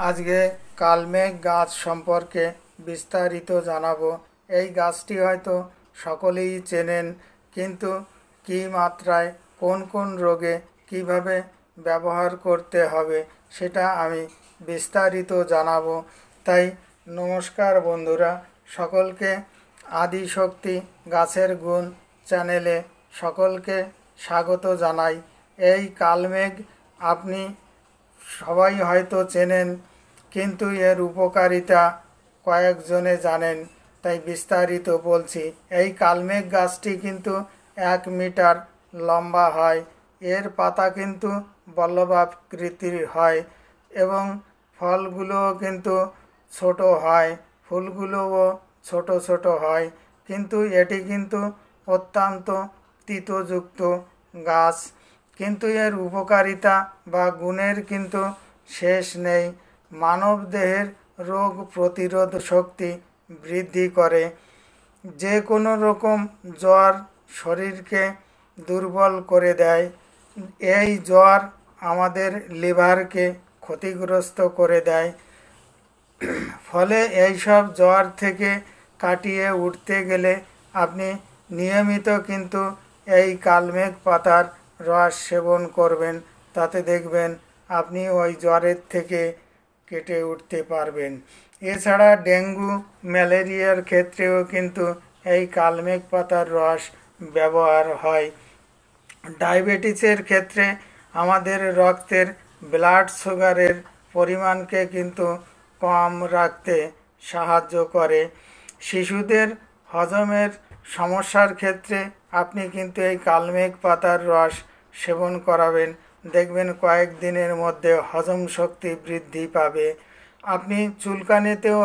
আজকে কালমেঘ গাছ সম্পর্কে বিস্তারিত জানাবো। এই গাছটি হয়তো সকলেই চেনেন, কিন্তু কী মাত্রায় কোন কোন রোগে কিভাবে ব্যবহার করতে হবে সেটা আমি বিস্তারিত জানাবো। তাই নমস্কার বন্ধুরা, সকলকে আদিশক্তি গাছের গুণ চ্যানেলে সকলকে স্বাগত জানাই। এই কালমেঘ আপনি সবাই হয়তো চেনেন, কিন্তু এর উপকারিতা কয়েকজনে জানেন, তাই বিস্তারিত বলছি। এই কালমেঘ গাছটি কিন্তু 1 মিটার লম্বা হয়। এর পাতা কিন্তু বল্লভাকৃতির হয় এবং ফলগুলোও কিন্তু ছোট হয়, ফুলগুলোও ছোট ছোট হয়। কিন্তু এটি কিন্তু অত্যন্ত তিতযুক্ত গাছ, কিন্তু এর উপকারিতা বা গুণের কিন্তু শেষ নেই। মানব দেহের রোগ প্রতিরোধ শক্তি বৃদ্ধি করে। যে কোনো রকম জ্বর শরীরকে দুর্বল করে দেয়। এই জ্বর আমাদের লিভারকে ক্ষতিগ্রস্ত করে দেয়। ফলে এইসব জ্বর থেকে কাটিয়ে উঠতে গেলে আপনি নিয়মিত কিন্তু এই কালমেঘ পাতার রস সেবন করবেন। তাতে দেখবেন আপনি ওই জ্বরের থেকে কেটে উঠতে পারবেন। এছাড়া ডেঙ্গু ম্যালেরিয়ার ক্ষেত্রেও কিন্তু এই কালমেঘ পাতার রস ব্যবহার হয়। ডায়াবেটিসের ক্ষেত্রে আমাদের রক্তের ব্লাড সুগারের পরিমাণকে কিন্তু কম রাখতে সাহায্য করে। শিশুদের হজমের সমস্যার ক্ষেত্রে আপনি কিন্তু এই কালমেঘ পাতার রস সেবন করাবেন, দেখবেন কয়েকদিনের মধ্যে হজম শক্তি বৃদ্ধি পাবে। আপনি চুলকানিতেও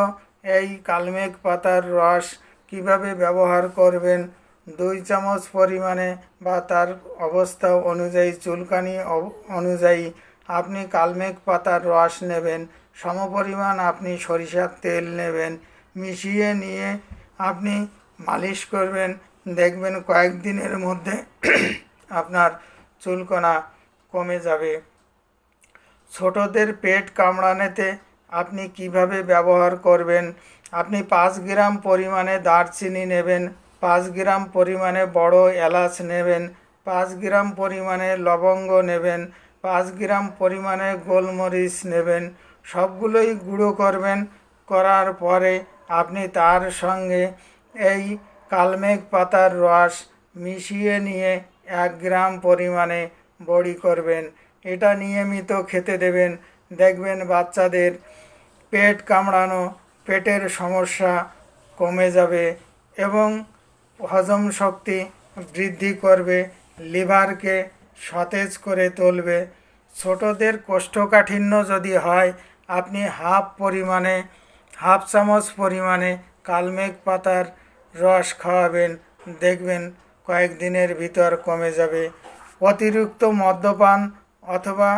এই কালমেঘ পাতার রস কিভাবে ব্যবহার করবেন, 2 চামচ পরিমাণে বা তার অবস্থা অনুযায়ী, চুলকানি অনুযায়ী আপনি কালমেঘ পাতার রস নেবেন। সমপরিমাণ আপনি সরিষার তেল নেবেন, মিশিয়ে নিয়ে আপনি মালিশ করবেন, দেখবেন কয়েকদিনের মধ্যে আপনার চুলকোনা কমে যাবে। ছোটদের পেট কামড়ানোতে আপনি কিভাবে ব্যবহার করবেন, আপনি 5 গ্রাম পরিমাণে দারচিনি নেবেন, 5 গ্রাম পরিমাণে বড় এলাচ নেবেন, 5 গ্রাম পরিমাণে লবঙ্গ নেবেন, 5 গ্রাম পরিমাণে গোলমরিচ নেবেন। সবগুলোই গুঁড়ো করবেন। করার পরে আপনি তার সঙ্গে এই কালমেঘ পাতার রস মিশিয়ে নিয়ে 1 গ্রাম পরিমাণে বড়ি করবেন। এটা নিয়মিত খেতে দেবেন, দেখবেন বাচ্চাদের পেট কামড়ানো, পেটের সমস্যা কমে যাবে এবং হজম শক্তি বৃদ্ধি করবে, লিভারকে সতেজ করে তুলবে। ছোটদের কোষ্ঠকাঠিন্য যদি হয়, আপনি হাফ চামচ পরিমাণে কালমেঘ পাতার রস খাওয়াবেন, দেখবেন কয়েকদিনের ভিতর কমে যাবে। অতিরিক্ত মদ্যপান অথবা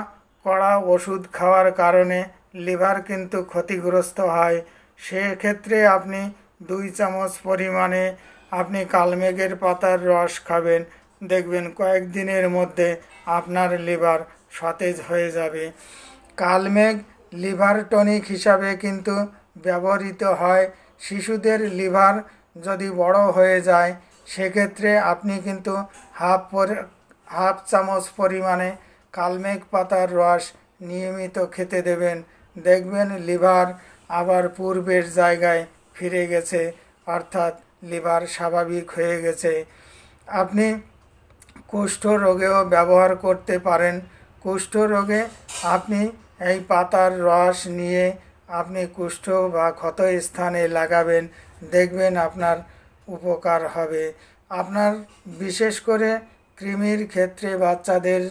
কড়া ওষুধ খাওয়ার কারণে লিভার কিন্তু ক্ষতিগ্রস্ত হয়। সেক্ষেত্রে আপনি 2 চামচ পরিমাণে আপনি কালমেঘের পাতার রস খাবেন, দেখবেন কয়েকদিনের মধ্যে আপনার লিভার সতেজ হয়ে যাবে। কালমেঘ লিভার টনিক হিসাবে কিন্তু ব্যবহৃত হয়। শিশুদের লিভার যদি বড় হয়ে যায়, সেক্ষেত্রে আপনি কিন্তু হাফ চামচ পরিমাণে কালমেঘ পাতার রস নিয়মিত খেতে দেবেন, দেখবেন লিভার আবার পূর্বের জায়গায় ফিরে গেছে, অর্থাৎ লিভার স্বাভাবিক হয়ে গেছে। আপনি কুষ্ঠ রোগেও ব্যবহার করতে পারেন। কুষ্ঠ রোগে আপনি এই পাতার রস নিয়ে আপনি কুষ্ঠ বা ক্ষত স্থানে লাগাবেন, দেখবেন আপনার উপকার হবে। আপনার বিশেষ করে কৃমির ক্ষেত্রে বাচ্চাদের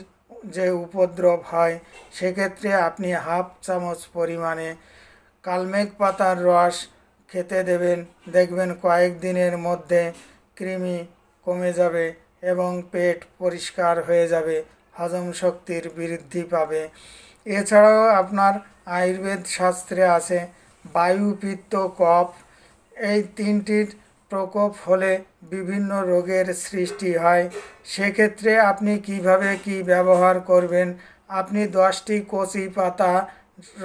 যে উপদ্রব হয়, সেক্ষেত্রে আপনি হাফ চামচ পরিমাণে কালমেঘ পাতার রস খেতে দেবেন, দেখবেন কয়েকদিনের মধ্যে কৃমি কমে যাবে এবং পেট পরিষ্কার হয়ে যাবে, হজম শক্তির বৃদ্ধি পাবে। এছাড়াও আপনার আয়ুর্বেদ শাস্ত্রে আছে বায়ু, পিত্ত, কফ, এই 3টির প্রকোপ হলে বিভিন্ন রোগের সৃষ্টি হয়। সেক্ষেত্রে আপনি কিভাবে কি ব্যবহার করবেন, আপনি 10টি কচি পাতা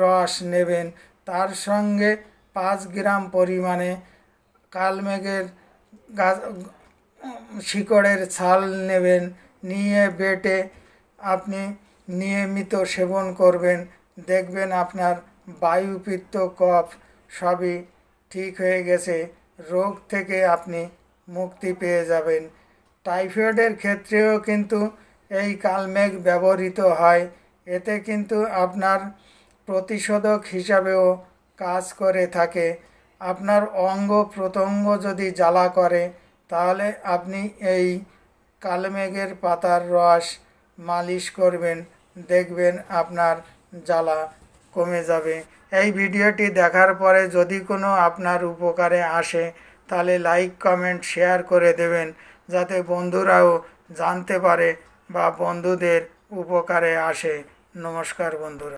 রস নেবেন, তার সঙ্গে 5 গ্রাম পরিমাণে কালমেঘের গাছ শিকড়ের ছাল নেবেন, নিয়ে বেটে আপনি নিয়মিত সেবন করবেন। দেখবেন আপনার বায়ু, পিত্ত, কফ সবই ঠিক হয়ে গেছে, রোগ থেকে আপনি মুক্তি পেয়ে যাবেন। টাইফয়েডের ক্ষেত্রেও কিন্তু এই কালমেঘ ব্যবহৃত হয়, এতে কিন্তু আপনার প্রতিষেধক হিসাবেও কাজ করে থাকে। আপনার অঙ্গ প্রত্যঙ্গ যদি জ্বালা করে তাহলে আপনি এই কালমেঘের পাতার রস মালিশ করবেন, দেখবেন আপনার জ্বালা কমে যাবে। এই ভিডিওটি দেখার পরে যদি কোনো আপনার উপকারে আসে তাহলে লাইক, কমেন্ট, শেয়ার করে দেবেন, যাতে বন্ধুরাও জানতে পারে বা বন্ধুদের উপকারে আসে। নমস্কার বন্ধুরা।